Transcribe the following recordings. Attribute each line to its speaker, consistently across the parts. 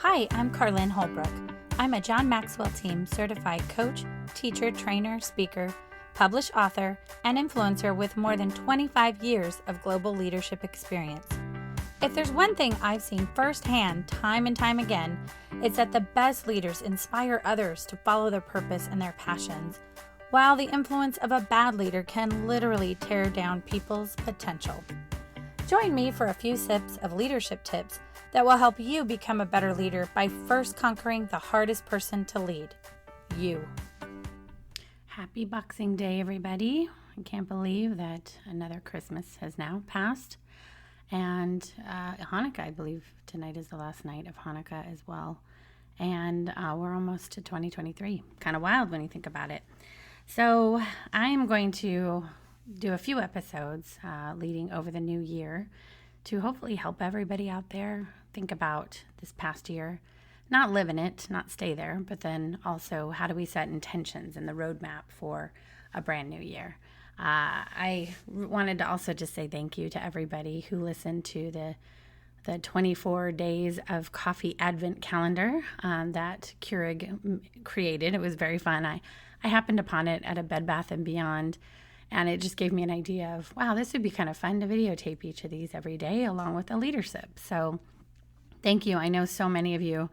Speaker 1: Hi, I'm Carlin Holbrook. I'm a John Maxwell Team certified coach, teacher, trainer, speaker, published author, and influencer with more than 25 years of global leadership experience. If there's one thing I've seen firsthand time and time again, it's that the best leaders inspire others to follow their purpose and their passions, while the influence of a bad leader can literally tear down people's potential. Join me for a few sips of leadership tips that will help you become a better leader by first conquering the hardest person to lead, you. Happy Boxing Day, everybody. I can't believe that another Christmas has now passed. And Hanukkah, I believe tonight is the last night of Hanukkah as well. And we're almost to 2023. Kind of wild when you think about it. So I am going to do a few episodes leading over the new year to hopefully help everybody out there think about this past year, not live in it, not stay there, but then also how do we set intentions and the roadmap for a brand new year. I wanted to also just say thank you to everybody who listened to the 24 days of coffee advent calendar that Keurig created. It was very fun. I happened upon it at a Bed Bath & Beyond, and it just gave me an idea of, wow, this would be kind of fun to videotape each of these every day along with a leadership. So thank you. I know so many of you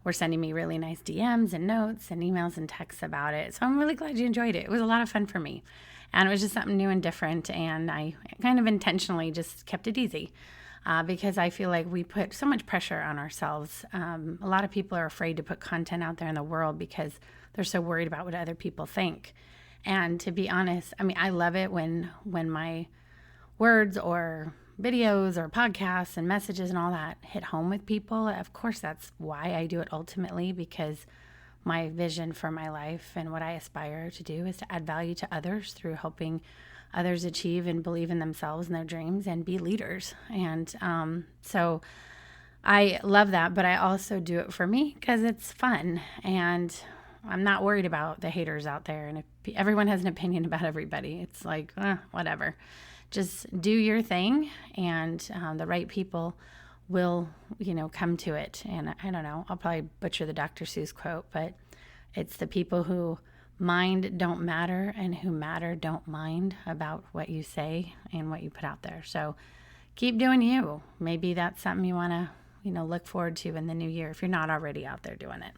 Speaker 1: were sending me really nice DMs and notes and emails and texts about it. So I'm really glad you enjoyed it. It was a lot of fun for me. And it was just something new and different. And I kind of intentionally just kept it easy because I feel like we put so much pressure on ourselves. A lot of people are afraid to put content out there in the world because they're so worried about what other people think. And to be honest, I mean, I love it when my words or videos or podcasts and messages and all that hit home with people. Of course, that's why I do it ultimately, because my vision for my life and what I aspire to do is to add value to others through helping others achieve and believe in themselves and their dreams and be leaders. And so I love that, but I also do it for me because it's fun. And I'm not worried about the haters out there. And if everyone has an opinion about everybody, it's like, whatever. Just do your thing, and the right people will, come to it. And I don't know, I'll probably butcher the Dr. Seuss quote, but it's the people who mind don't matter and who matter don't mind about what you say and what you put out there. So keep doing you. Maybe that's something you want to, look forward to in the new year if you're not already out there doing it.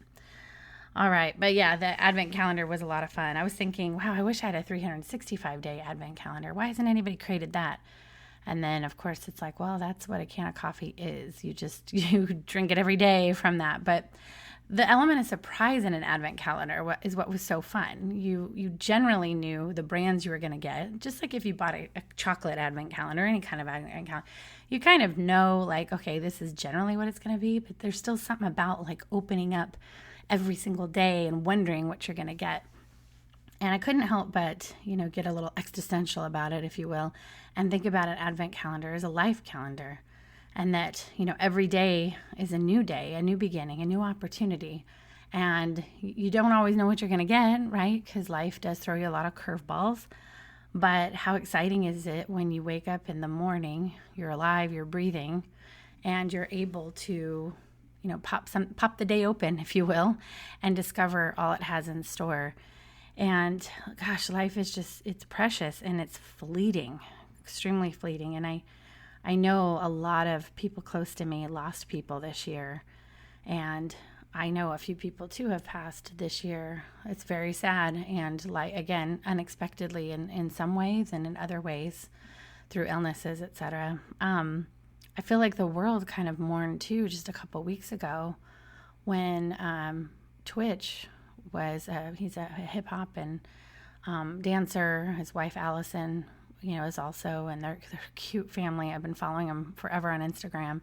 Speaker 1: All right. But yeah, the advent calendar was a lot of fun. I was thinking, wow, I wish I had a 365-day advent calendar. Why hasn't anybody created that? And then, of course, it's like, well, that's what a can of coffee is. You drink it every day from that. But the element of surprise in an advent calendar is what was so fun. You generally knew the brands you were going to get. Just like if you bought a chocolate advent calendar, any kind of advent calendar, you kind of know, like, okay, this is generally what it's going to be. But there's still something about, like, opening up every single day and wondering what you're going to get. And I couldn't help but, get a little existential about it, if you will, and think about an advent calendar as a life calendar. And that, every day is a new day, a new beginning, a new opportunity. And you don't always know what you're going to get, right? Because life does throw you a lot of curveballs. But how exciting is it when you wake up in the morning, you're alive, you're breathing, and you're able to pop the day open, if you will, and discover all it has in store. And gosh, life is it's precious and it's fleeting, extremely fleeting. And I know a lot of people close to me lost people this year. And I know a few people too have passed this year. It's very sad. And again, unexpectedly in some ways and in other ways through illnesses, etc. I feel like the world kind of mourned too just a couple weeks ago when Twitch was, he's a hip hop and dancer. His wife Allison, is also, and they're cute family. I've been following him forever on Instagram,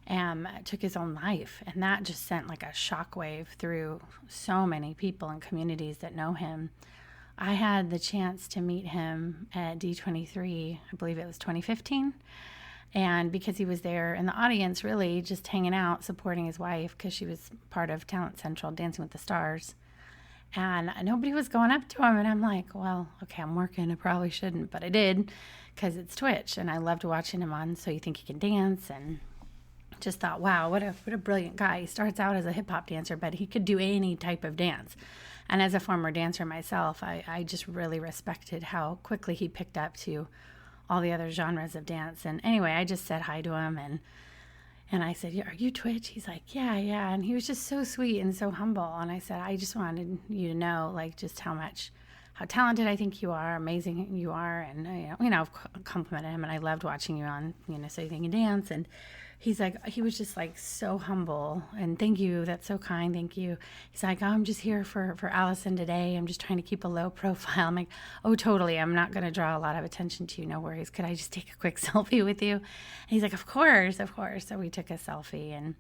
Speaker 1: and took his own life. And that just sent like a shockwave through so many people and communities that know him. I had the chance to meet him at D23, I believe it was 2015. And because he was there in the audience, really just hanging out, supporting his wife, because she was part of Talent Central, Dancing with the Stars. And nobody was going up to him. And I'm like, well, okay, I'm working. I probably shouldn't. But I did because it's Twitch. And I loved watching him on So You Think You Can Dance. And just thought, wow, what a brilliant guy. He starts out as a hip hop dancer, but he could do any type of dance. And as a former dancer myself, I just really respected how quickly he picked up to all the other genres of dance. And anyway, I just said hi to him, and I said, are you Twitch? He's like, yeah. And he was just so sweet and so humble. And I said, I just wanted you to know, like, just how talented I think you are, amazing you are. And, complimented him. And I loved watching you on, So You Think You Dance. And he was just like so humble. And thank you. That's so kind. Thank you. He's like, I'm just here for Allison today. I'm just trying to keep a low profile. I'm like, oh, totally. I'm not going to draw a lot of attention to you. No worries. Could I just take a quick selfie with you? And he's like, of course. So we took a selfie. And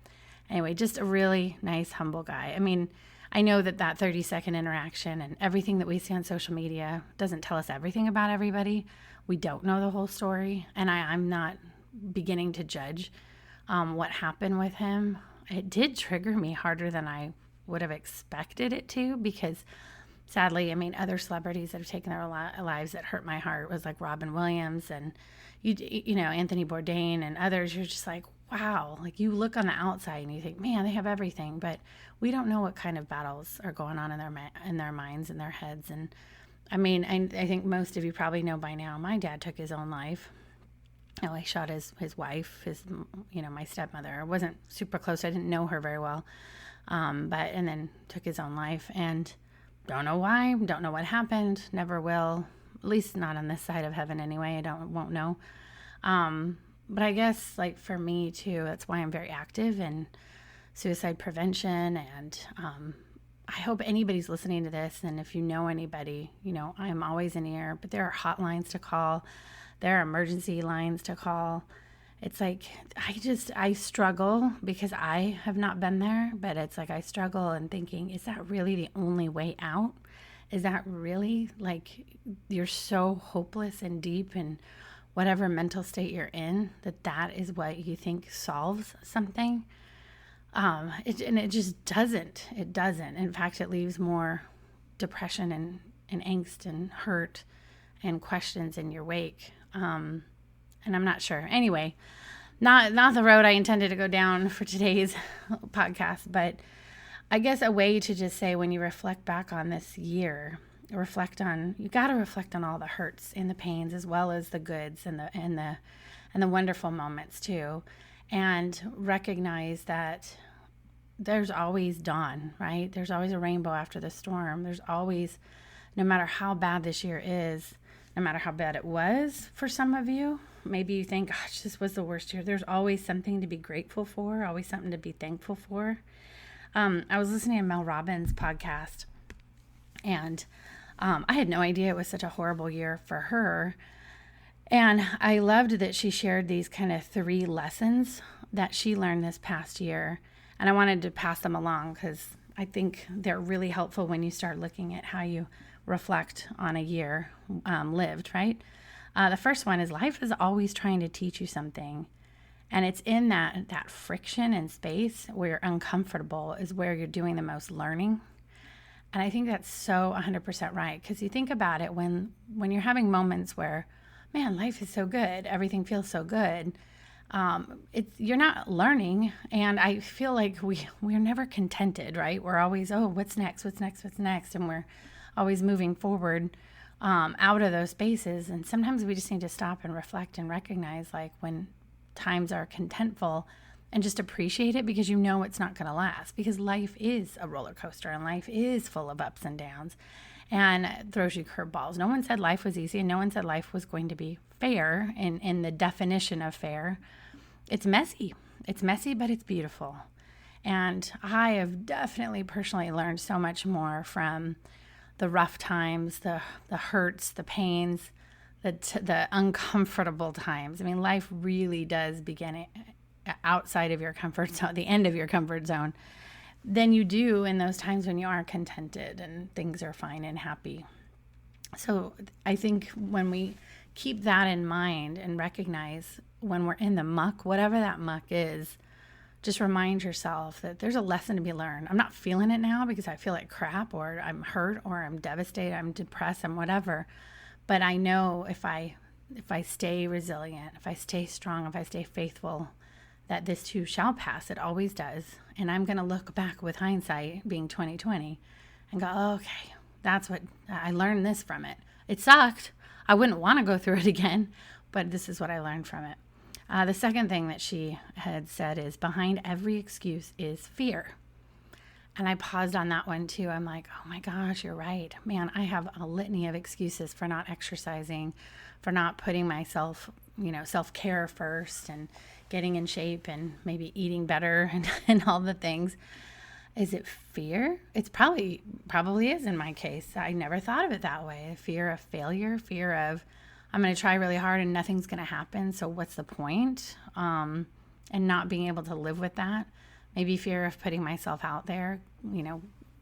Speaker 1: anyway, just a really nice, humble guy. I mean, I know that 30-second interaction and everything that we see on social media doesn't tell us everything about everybody. We don't know the whole story. And I'm not beginning to judge what happened with him. It did trigger me harder than I would have expected it to, because sadly, I mean, other celebrities that have taken their lives that hurt my heart was like Robin Williams and, Anthony Bourdain and others. You're just like, wow, like you look on the outside and you think, man, they have everything, but we don't know what kind of battles are going on in their minds and their heads. And I mean, I think most of you probably know by now, my dad took his own life. He shot his wife, my stepmother. I wasn't super close. I didn't know her very well. And then took his own life, and don't know why, don't know what happened, never will, at least not on this side of heaven anyway. Won't know. But I guess like for me too, that's why I'm very active in suicide prevention. And, I hope anybody's listening to this. And if you know anybody, I'm always an ear, but there are hotlines to call. There are emergency lines to call. It's like, I struggle because I have not been there, but it's like I struggle and thinking, is that really the only way out? Is that really like you're so hopeless and deep in whatever mental state you're in, that is what you think solves something? It just doesn't. It doesn't. In fact, it leaves more depression and angst and hurt and questions in your wake. And I'm not sure. Anyway, not the road I intended to go down for today's podcast, but I guess a way to just say, when you reflect back on this year, you got to reflect on all the hurts and the pains, as well as the goods and the wonderful moments too. And recognize that there's always dawn, right? There's always a rainbow after the storm. There's always, no matter how bad this year is, no matter how bad it was for some of you, maybe you think, gosh, this was the worst year. There's always something to be grateful for, always something to be thankful for. I was listening to Mel Robbins' podcast, and I had no idea it was such a horrible year for her. And I loved that she shared these kind of 3 lessons that she learned this past year. And I wanted to pass them along because I think they're really helpful when you start looking at how you reflect on a year lived, right? The first one is, life is always trying to teach you something. And it's in that friction and space where you're uncomfortable is where you're doing the most learning. And I think that's so 100% right. Because you think about it, when you're having moments where, man, life is so good, everything feels so good, you're not learning. And I feel like we're never contented, right? We're always, oh, what's next? And we're always moving forward out of those spaces. And sometimes we just need to stop and reflect and recognize, like, when times are contentful, and just appreciate it, because it's not going to last, because life is a roller coaster and life is full of ups and downs and throws you curveballs. No one said life was easy, and no one said life was going to be fair in the definition of fair. It's messy, but it's beautiful. And I have definitely personally learned so much more from the rough times, the hurts, the pains, the uncomfortable times. I mean, life really does begin outside of your comfort zone, the end of your comfort zone, than you do in those times when you are contented and things are fine and happy. So I think when we keep that in mind and recognize when we're in the muck, whatever that muck is, just remind yourself that there's a lesson to be learned. I'm not feeling it now because I feel like crap, or I'm hurt, or I'm devastated, I'm depressed, I'm whatever. But I know if I stay resilient, if I stay strong, if I stay faithful, that this too shall pass. It always does. And I'm going to look back with hindsight, being 2020, and go, oh, okay, that's what I learned this from it. It sucked. I wouldn't want to go through it again, but this is what I learned from it. The second thing that she had said is, behind every excuse is fear. And I paused on that one too. I'm like, oh my gosh, you're right. Man, I have a litany of excuses for not exercising, for not putting myself, self-care first and getting in shape and maybe eating better and all the things. Is it fear? It's probably is in my case. I never thought of it that way. Fear of failure, fear of I'm going to try really hard and nothing's going to happen. So what's the point? And not being able to live with that. Maybe fear of putting myself out there,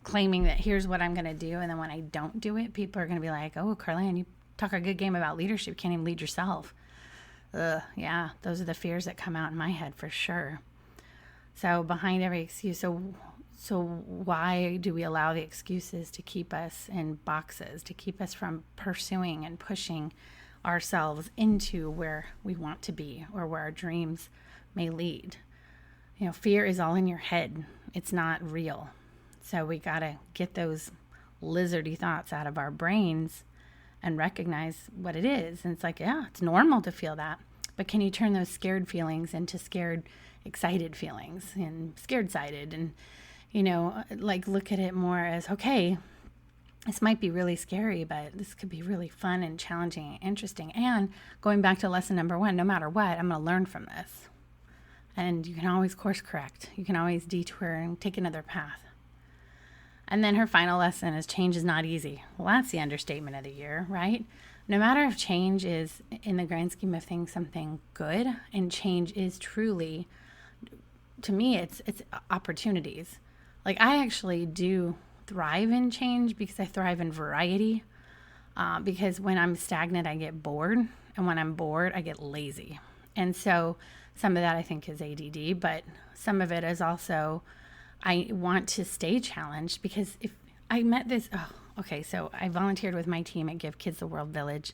Speaker 1: claiming that here's what I'm going to do. And then when I don't do it, people are going to be like, oh, Carlin, you talk a good game about leadership. You can't even lead yourself. Yeah, those are the fears that come out in my head for sure. So behind every excuse, so why do we allow the excuses to keep us in boxes, to keep us from pursuing and pushing ourselves into where we want to be or where our dreams may lead? Fear is all in your head. It's not real. So we got to get those lizardy thoughts out of our brains and recognize what it is. And it's like, yeah, it's normal to feel that. But can you turn those scared feelings into scared, excited feelings and scared-sided? And, look at it more as, okay, this might be really scary, but this could be really fun and challenging and interesting. And going back to lesson number 1, no matter what, I'm going to learn from this. And you can always course correct. You can always detour and take another path. And then her final lesson is change is not easy. Well, that's the understatement of the year, right? No matter if change is, in the grand scheme of things, something good, and change is truly, to me, it's opportunities. Like, I actually do thrive in change because I thrive in variety. Because when I'm stagnant, I get bored. And when I'm bored, I get lazy. And so some of that I think is ADD, but some of it is also I want to stay challenged because if I met this, so I volunteered with my team at Give Kids the World Village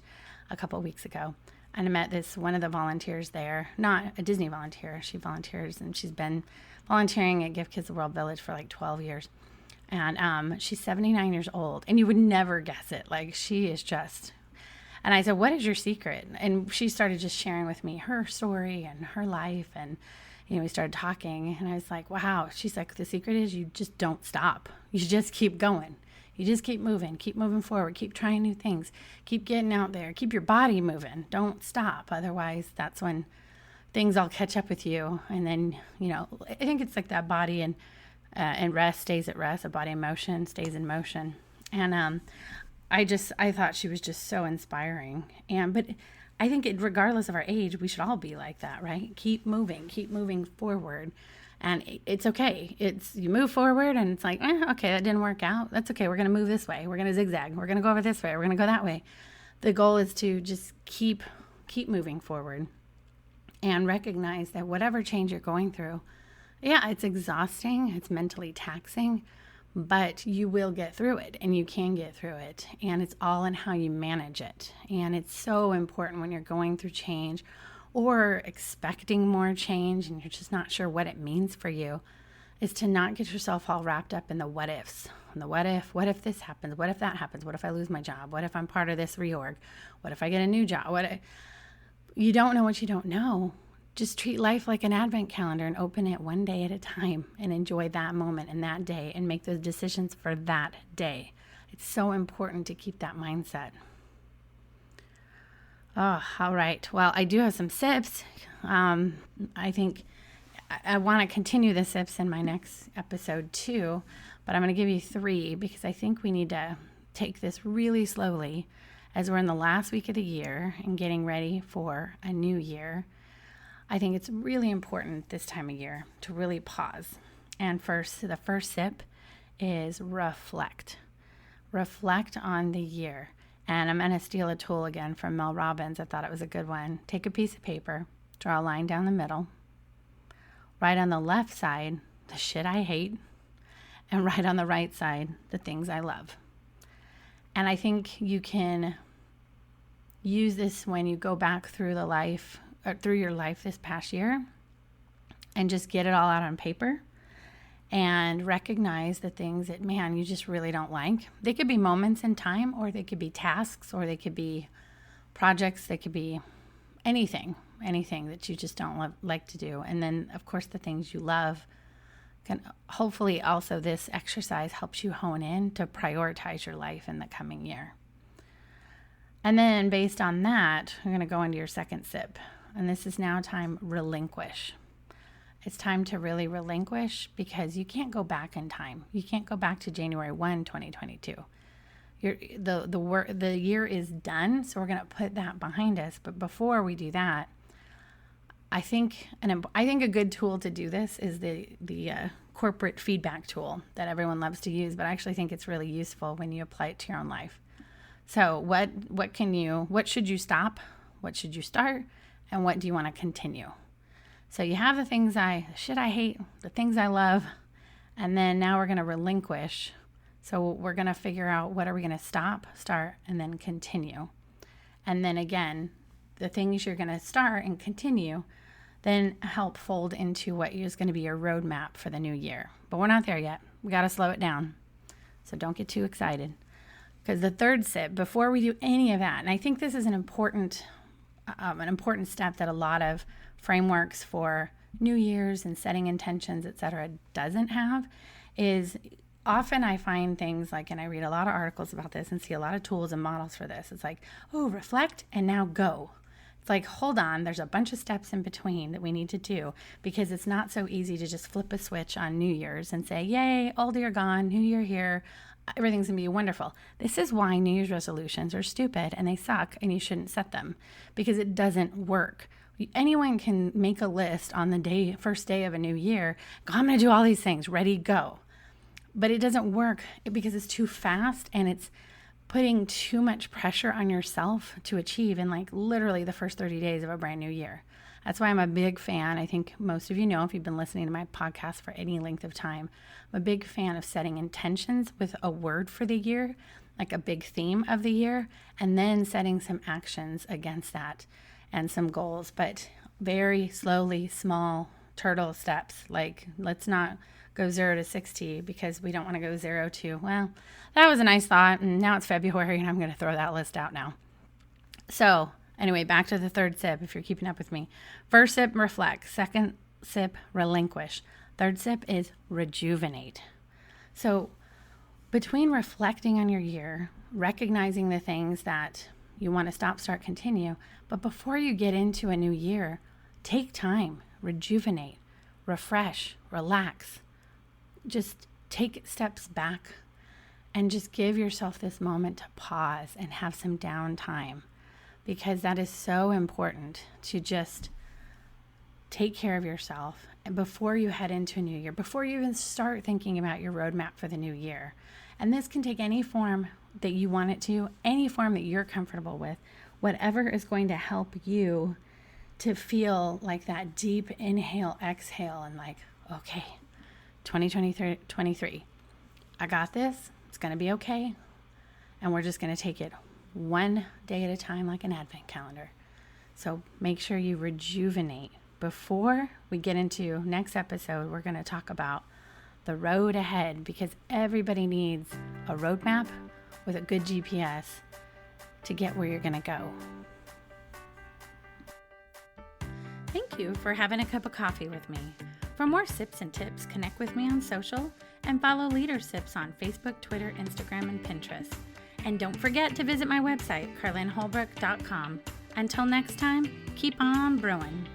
Speaker 1: a couple of weeks ago. And I met one of the volunteers there, not a Disney volunteer. She volunteers and she's been volunteering at Give Kids the World Village for like 12 years. And she's 79 years old and you would never guess it. Like she is just... And I said, what is your secret? And she started just sharing with me her story and her life. And, we started talking. And I was like, wow. She's like, the secret is you just don't stop. You just keep going. You just keep moving forward. Keep trying new things. Keep getting out there. Keep your body moving. Don't stop. Otherwise, that's when things all catch up with you. And then, I think it's like that body and rest stays at rest. A body in motion stays in motion. And, I thought she was just so inspiring. But I think regardless of our age, we should all be like that, right? Keep moving forward. And it's okay. You move forward and it's like, okay, that didn't work out. That's okay. We're going to move this way. We're going to zigzag. We're going to go over this way. We're going to go that way. The goal is to just keep moving forward and recognize that whatever change you're going through, yeah, it's exhausting. It's mentally taxing. But you will get through it and you can get through it. And it's all in how you manage it. And it's so important when you're going through change or expecting more change and you're just not sure what it means for you, is to not get yourself all wrapped up in the what ifs. And the what if this happens? What if that happens? What if I lose my job? What if I'm part of this reorg? What if I get a new job? You don't know what you don't know. Just treat life like an advent calendar and open it one day at a time and enjoy that moment and that day and make those decisions for that day. It's so important to keep that mindset. Oh, all right. Well, I do have some sips. I think I want to continue the sips in my next episode too, but I'm going to give you 3 because I think we need to take this really slowly as we're in the last week of the year and getting ready for a new year. I think it's really important this time of year to really pause. And the first sip is reflect. Reflect on the year. And I'm going to steal a tool again from Mel Robbins. I thought it was a good one. Take a piece of paper, draw a line down the middle, write on the left side the shit I hate, and write on the right side the things I love. And I think you can use this when you go back through your life this past year. and just get it all out on paper and recognize the things that, man, you just really don't like. They could be moments in time, or they could be tasks, or they could be projects. They could be anything that you just don't like to do. And then, of course, the things you love. Can hopefully also this exercise helps you hone in to prioritize your life in the coming year. And then based on that, we're going to go into your second sip. And this is now time relinquish. It's time to really relinquish, because you can't go back in time. You can't go back to January 1, 2022. The year is done, so we're going to put that behind us. But before we do that, I think a good tool to do this is the corporate feedback tool that everyone loves to use, but I actually think it's really useful when you apply it to your own life. So what should you stop? What should you start? And what do you want to continue? So you have the things I hate, the things I love, and then now we're going to relinquish. So we're going to figure out, what are we going to stop, start, and then continue. And then again, the things you're going to start and continue then help fold into what is going to be your roadmap for the new year. But we're not there yet. We got to slow it down. So don't get too excited. Because the third sip, before we do any of that, and I think this is an important step that a lot of frameworks for New Year's and setting intentions, etc., doesn't have, is often I find things like, and I read a lot of articles about this and see a lot of tools and models for this. It's like, oh, reflect and now go. It's like, hold on, there's a bunch of steps in between that we need to do, because it's not so easy to just flip a switch on New Year's and say, yay, old year gone, new year here, everything's going to be wonderful. This is why New Year's resolutions are stupid and they suck, and you shouldn't set them, because it doesn't work. Anyone can make a list on the first day of a new year, go, I'm going to do all these things, ready, go. But it doesn't work because it's too fast, and it's putting too much pressure on yourself to achieve in like literally the first 30 days of a brand new year. That's why I'm a big fan. I think most of you know, if you've been listening to my podcast for any length of time, I'm a big fan of setting intentions with a word for the year, like a big theme of the year, and then setting some actions against that and some goals, but very slowly, small turtle steps. Like, let's not go 0 to 60 because we don't want to go 0 to, well, that was a nice thought, and now it's February and I'm going to throw that list out now. So anyway, back to the third sip if you're keeping up with me. First sip, reflect. Second sip, relinquish. Third sip is rejuvenate. So between reflecting on your year, recognizing the things that you want to stop, start, continue, but before you get into a new year, take time, rejuvenate, refresh, relax. Just take steps back and just give yourself this moment to pause and have some downtime, because that is so important to just take care of yourself and before you head into a new year, before you even start thinking about your roadmap for the new year. And this can take any form that you want it to, any form that you're comfortable with, whatever is going to help you to feel like that deep inhale, exhale, and like, okay, 2023, I got this. It's going to be okay. And we're just going to take it one day at a time, like an advent calendar. So make sure you rejuvenate. Before we get into next episode, we're going to talk about the road ahead, because everybody needs a roadmap with a good GPS to get where you're going to go. Thank you for having a cup of coffee with me. For more sips and tips, connect with me on social and follow Leader Sips on Facebook, Twitter, Instagram, and Pinterest. And don't forget to visit my website, carlinholbrook.com. Until next time, keep on brewing.